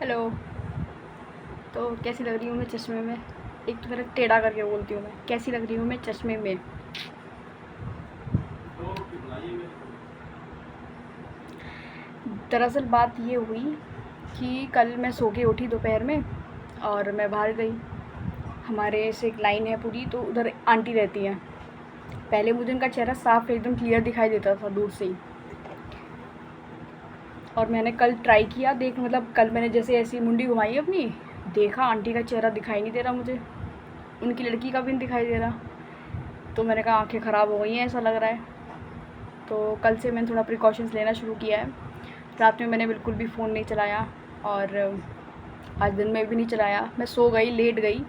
Hello. तो कैसी लग रही हूँ मैं चश्मे में? एक तो मेरा टेढ़ा करके बोलती हूँ मैं, कैसी लग रही हूँ मैं चश्मे में? दरअसल बात ये हुई कि कल मैं सो के उठी दोपहर में और मैं बाहर गई। हमारे से एक लाइन है पूरी, तो उधर आंटी रहती हैं। पहले मुझे उनका चेहरा साफ एकदम क्लियर दिखाई देता था दूर से ही, और मैंने कल ट्राई किया देख, मतलब कल मैंने जैसे ऐसी मुंडी घुमाई अपनी, देखा आंटी का चेहरा दिखाई नहीं दे रहा मुझे, उनकी लड़की का भी नहीं दिखाई दे रहा। तो मैंने कहा आंखें ख़राब हो गई हैं ऐसा लग रहा है। तो कल से मैंने थोड़ा प्रिकॉशंस लेना शुरू किया है। रात में मैंने बिल्कुल भी फ़ोन नहीं चलाया, और आज दिन में भी नहीं चलाया। मैं सो गई, लेट गई,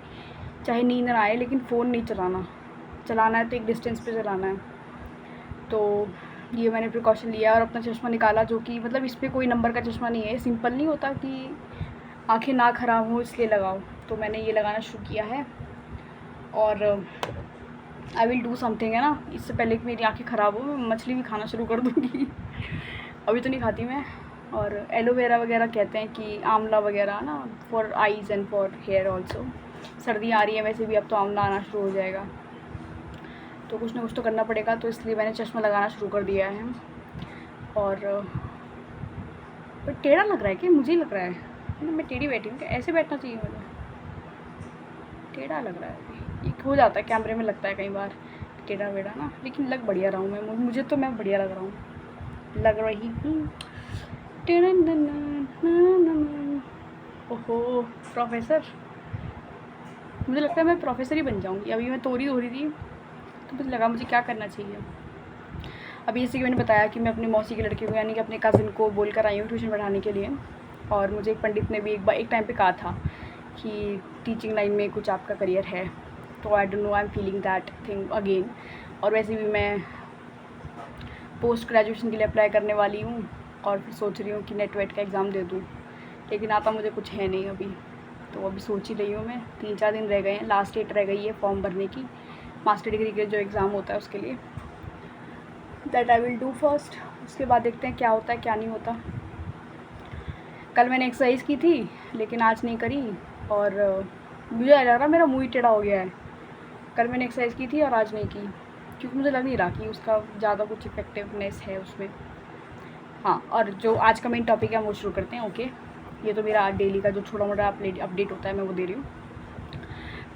चाहे नींद ना आए, लेकिन फ़ोन नहीं चलाना। चलाना है तो एक डिस्टेंस पे चलाना है। तो ये मैंने प्रिकॉशन लिया और अपना चश्मा निकाला, जो कि मतलब इस पर कोई नंबर का चश्मा नहीं है। सिंपल नहीं होता कि आँखें ना ख़राब हो इसलिए लगाओ, तो मैंने ये लगाना शुरू किया है। और आई विल डू समथिंग, है ना, इससे पहले कि मेरी आँखें ख़राब हो मैं मछली भी खाना शुरू कर दूँगी। अभी तो नहीं खाती मैं। और एलोवेरा वगैरह कहते हैं कि आंवला वगैरह ना, for eyes and for hair also. सर्दी आ रही है वैसे भी, अब तो आंवला आना शुरू हो जाएगा, तो कुछ ना कुछ तो करना पड़ेगा। तो इसलिए मैंने चश्मा लगाना शुरू कर दिया है। और पर टेढ़ा लग रहा है क्या? मुझे ही लग रहा है, मतलब मैं टेढ़ी बैठी हूँ क्या? ऐसे बैठना चाहिए मुझे? टेढ़ा लग रहा है। ये हो जाता है कैमरे में, लगता है कई बार टेढ़ा वेढ़ा ना, लेकिन लग बढ़िया रहा हूँ मैं। मुझे तो मैं बढ़िया लग रहा हूँ, लग रही हूँ। ओहो प्रोफेसर, मुझे लगता है मैं प्रोफेसर ही बन जाऊँगी। अभी मैं तोरी हो रही थी तो मुझे लगा मुझे क्या करना चाहिए। अभी जैसे कि मैंने बताया कि मैं अपनी मौसी के लड़के को, यानी कि अपने कज़िन को बोल कर आई हूँ ट्यूशन पढ़ाने के लिए। और मुझे एक पंडित ने भी एक टाइम पे कहा था कि टीचिंग लाइन में कुछ आपका करियर है। तो I don't know, I am feeling that thing again. और वैसे भी मैं पोस्ट ग्रेजुएशन के लिए अप्लाई करने वाली हूँ, और फिर सोच रही हूँ कि नेट वेट का एग्ज़ाम दे दूँ, लेकिन आता मुझे कुछ है नहीं अभी। तो अभी सोच ही रही हूँ मैं, 3-4 दिन रह गए हैं, लास्ट डेट रह गई है फॉर्म भरने की, मास्टर डिग्री के जो एग्ज़ाम होता है उसके लिए। That I will do first, उसके बाद देखते हैं क्या होता है क्या नहीं होता। कल मैंने एक्सरसाइज की थी लेकिन आज नहीं करी, और मुझे लग रहा मेरा मुँह ही टेढ़ा हो गया है। कल मैंने एक्सरसाइज की थी और आज नहीं की, क्योंकि मुझे लग नहीं रहा कि उसका ज़्यादा कुछ इफेक्टिवनेस है उसमें। हाँ, और जो आज का मेन टॉपिक है हम वो शुरू करते हैं। ओके, ये तो मेरा डेली का जो छोटा मोटा अपडेट होता है मैं वो दे रही हूँ।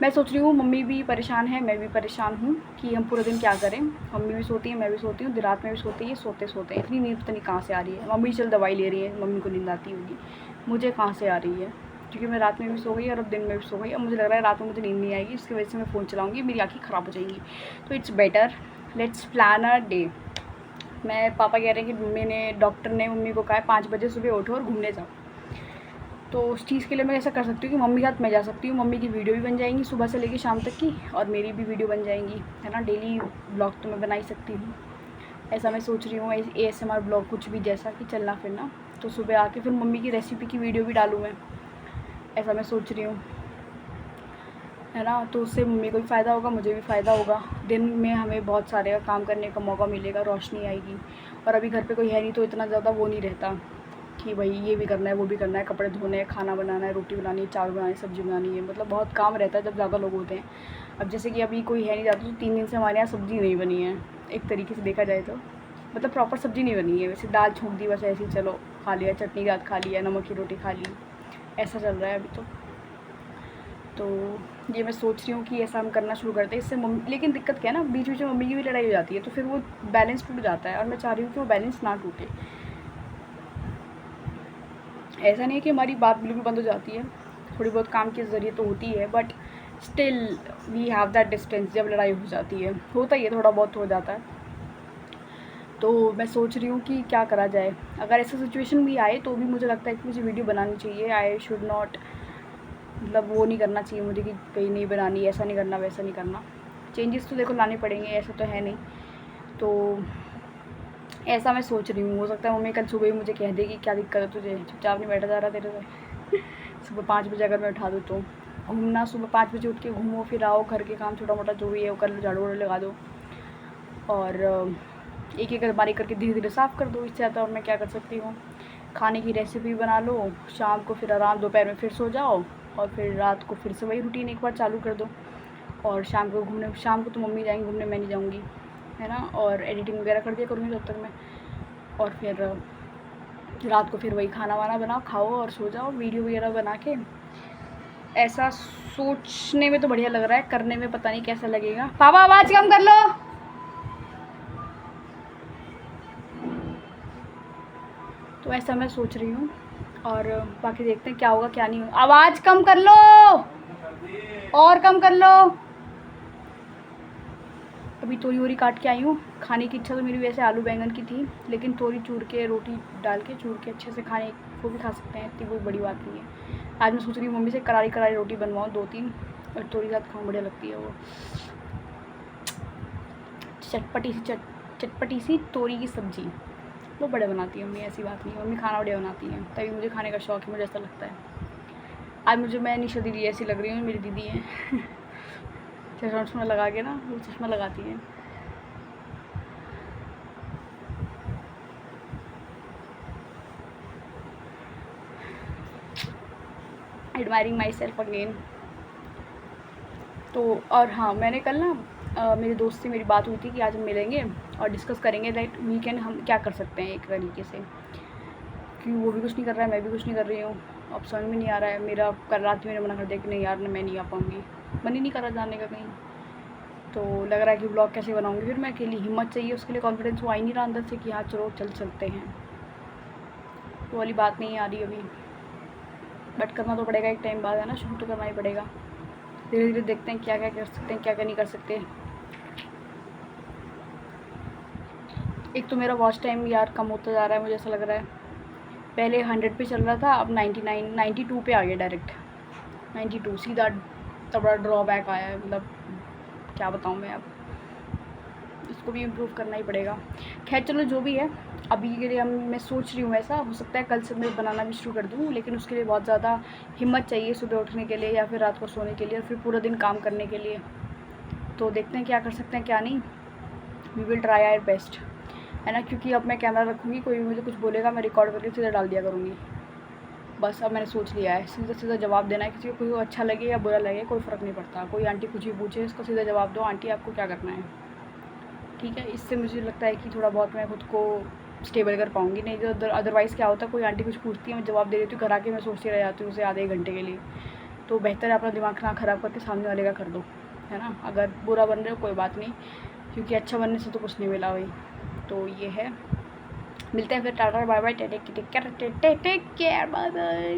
मैं सोच रही हूँ, मम्मी भी परेशान है, मैं भी परेशान हूँ कि हम पूरे दिन क्या करें। मम्मी भी सोती है, मैं भी सोती हूँ, रात में भी सोती है, सोते सोते हैं इतनी नींद पता नहीं कहाँ से आ रही है। मम्मी चल दवाई ले रही है, मम्मी को नींद आती होगी, मुझे कहाँ से आ रही है? क्योंकि मैं रात में भी सो गई और अब दिन में भी सो गई। अब मुझे लग रहा है रात में मुझे नींद नहीं आएगी, इसकी वजह से मैं फ़ोन चलाऊँगी, मेरी आँखें ख़राब हो जाएंगी। तो it's better let's plan a day. मैं पापा कह रहे हैं कि डॉक्टर ने मम्मी को कहा है 5 बजे सुबह उठो और घूमने जाओ। तो उस चीज़ के लिए मैं ऐसा कर सकती हूँ कि मम्मी के साथ मैं जा सकती हूँ। मम्मी की वीडियो भी बन जाएंगी सुबह से लेकर शाम तक की, और मेरी भी वीडियो बन जाएंगी, है ना। डेली ब्लॉग तो मैं बना ही सकती हूँ, ऐसा मैं सोच रही हूँ। ASMR ब्लॉग कुछ भी, जैसा कि चलना फिरना। तो सुबह आके फिर मम्मी की रेसिपी की वीडियो भी डालूँ मैं, ऐसा मैं सोच रही हूँ, है ना। तो उससे मम्मी को भी फ़ायदा होगा, मुझे भी फ़ायदा होगा। दिन में हमें बहुत सारे काम करने का मौका मिलेगा, रोशनी आएगी। और अभी घर पे कोई है नहीं तो इतना ज़्यादा वो नहीं रहता कि भाई ये भी करना है वो भी करना है, कपड़े धोने हैं, खाना बनाना है, रोटी बनानी है, चावल बनानी है, सब्ज़ी बनानी है, मतलब बहुत काम रहता है जब ज़्यादा लोग होते हैं। अब जैसे कि अभी कोई है नहीं ज़्यादा, तो 3 दिन से हमारे यहाँ सब्ज़ी नहीं बनी है, एक तरीके से देखा जाए तो। मतलब प्रॉपर सब्ज़ी नहीं बनी है, वैसे दाल छोंक दी बस ऐसे ही, चलो खा लिया, चटनी के साथ खा लिया, नमक की रोटी खा ली, ऐसा चल रहा है अभी तो ये मैं सोच रही हूँ कि ऐसा हम करना शुरू करते हैं इससे मम्मी। लेकिन दिक्कत क्या है ना, बीच बीच में मम्मी की भी लड़ाई हो जाती है, तो फिर वो बैलेंस टूट जाता है, और मैं चाह रही हूँ कि वो बैलेंस ना टूटे। ऐसा नहीं है कि हमारी बात बिल्कुल बंद हो जाती है, थोड़ी बहुत काम के ज़रिए तो होती है, but still we have that distance. जब लड़ाई हो जाती है, होता ही है, थोड़ा बहुत हो जाता है। तो मैं सोच रही हूँ कि क्या करा जाए। अगर ऐसा सिचुएशन भी आए तो भी मुझे लगता है कि मुझे वीडियो बनानी चाहिए। आई शुड नॉट, मतलब वो नहीं करना चाहिए मुझे कि कहीं नहीं बनानी, ऐसा नहीं करना, वैसा नहीं करना। चेंजेस तो देखो लाने पड़ेंगे, ऐसा तो है नहीं। तो ऐसा मैं सोच रही हूँ। हो सकता है मम्मी कल सुबह ही मुझे कह देगी क्या दिक्कत है तुझे, चुपचाप नहीं बैठा जा रहा तेरे से। सुबह 5 बजे अगर मैं उठा दूँ तो घूमना, सुबह 5 बजे उठ के घूमो, फिर आओ, घर के काम छोटा मोटा जो भी है वो कर लो, झाड़ू वाड़ू लगा दो, और एक एक अलमारी करके धीरे धीरे साफ़ कर दो। इससे ज़्यादा और मैं क्या कर सकती हूँ। खाने की रेसिपी बना लो, शाम को फिर आराम, दोपहर में फिर सो जाओ और फिर रात को फिर से वही रूटीन एक बार चालू कर दो। और शाम को तो मम्मी जाएंगी घूमने, मैं नहीं जाऊँगी, है ना। और एडिटिंग वगैरह कर दिया करूँगी तब तक मैं। और फिर रात को फिर वही खाना वाना बनाओ, खाओ और सो जाओ, वीडियो वगैरह बना के। ऐसा सोचने में तो बढ़िया लग रहा है, करने में पता नहीं कैसा लगेगा। पापा आवाज़ कम कर लो। तो ऐसा मैं सोच रही हूँ और बाकी देखते हैं क्या होगा क्या नहीं होगा। आवाज़ कम कर लो और कम कर लो। अभी तोरी वोरी काट के आई हूँ। खाने की इच्छा तो मेरी वैसे आलू बैंगन की थी, लेकिन तोरी चूर के, रोटी डाल के चूर के अच्छे से खाने को भी खा सकते हैं, इतनी कोई बड़ी बात नहीं है। आज मैं सोच रही हूँ मम्मी से करारी करारी रोटी बनवाऊँ 2-3 और तोरी साथ खाऊँ, बढ़िया लगती है वो, चटपटी सी तोरी की सब्ज़ी। वो बड़े बनाती है मम्मी, ऐसी बात नहीं है, मम्मी खाना बढ़िया बनाती है, तभी मुझे खाने का शौक़ है, मुझे ऐसा लगता है। आज मैं निशा दीदी ऐसी लग रही हूँ, मेरी दीदी है चश्मा लगा के ना, वो चश्मा लगाती है। Admiring my self again. तो और हाँ, मैंने कल ना मेरे दोस्त से मेरी बात हुई थी कि आज हम मिलेंगे और डिस्कस करेंगे दैट वीकेंड हम क्या कर सकते हैं एक तरीके से, क्योंकि वो भी कुछ नहीं कर रहा है, मैं भी कुछ नहीं कर रही हूँ। अब समझ में नहीं आ रहा है मेरा। कल रात मैंने मना कर दिया कि नहीं यार, मैं नहीं आ पाऊँगी, मन ही नहीं कर रहा जाने का कहीं। तो लग रहा है कि ब्लॉग कैसे बनाऊँगी फिर मैं अकेली, हिम्मत चाहिए उसके लिए, कॉन्फिडेंस वो आ ही नहीं रहा अंदर से कि हाँ चलो चलते हैं। वो वाली बात नहीं आ रही अभी, बट करना तो पड़ेगा एक टाइम बाद, है ना, शुरू तो करना ही पड़ेगा। धीरे धीरे देखते हैं क्या क्या कर सकते हैं, क्या क्या नहीं कर सकते। एक तो मेरा वॉच टाइम यार कम होता जा रहा है, मुझे ऐसा लग रहा है। पहले 100 पे चल रहा था, अब 92 पे आ गया डायरेक्ट। 92 सीधा, तब बड़ा ड्रॉबैक आया है, मतलब क्या बताऊँ मैं। अब इसको भी इम्प्रूव करना ही पड़ेगा। खैर चलो जो भी है, अभी के लिए मैं सोच रही हूँ ऐसा, हो सकता है कल से मैं बनाना भी शुरू कर दूँ, लेकिन उसके लिए बहुत ज़्यादा हिम्मत चाहिए, सुबह उठने के लिए या फिर रात को सोने के लिए और फिर पूरा दिन काम करने के लिए। तो देखते हैं क्या कर सकते हैं क्या नहीं। We will try our best, है ना, क्योंकि अब मैं कैमरा रखूँगी, कोई मुझे कुछ बोलेगा मैं रिकॉर्ड करके सीधा डाल दिया करूँगी। बस अब मैंने सोच लिया है, सीधा सीधा जवाब देना है। किसी को कोई अच्छा लगे या बुरा लगे कोई फ़र्क नहीं पड़ता। कोई आंटी कुछ भी पूछे, इसको सीधा जवाब दो, आंटी आपको क्या करना है, ठीक है। इससे मुझे लगता है कि थोड़ा बहुत मैं खुद को स्टेबल कर पाऊँगी। नहीं तो अदरवाइज़ क्या होता है, कोई आंटी कुछ पूछती है, मैं जवाब दे देती हूँ, घर आके मैं सोचती रह जाती हूँ उसे आधे 1 घंटे के लिए। तो बेहतर है अपना दिमाग ना ख़राब करके सामने वाले का कर दो, है ना। अगर बुरा बन रहे हो कोई बात नहीं, क्योंकि अच्छा बनने से तो कुछ नहीं मिला भाई। तो ये है, मिलते हैं फिर, tata bye bye, take care, bye bye.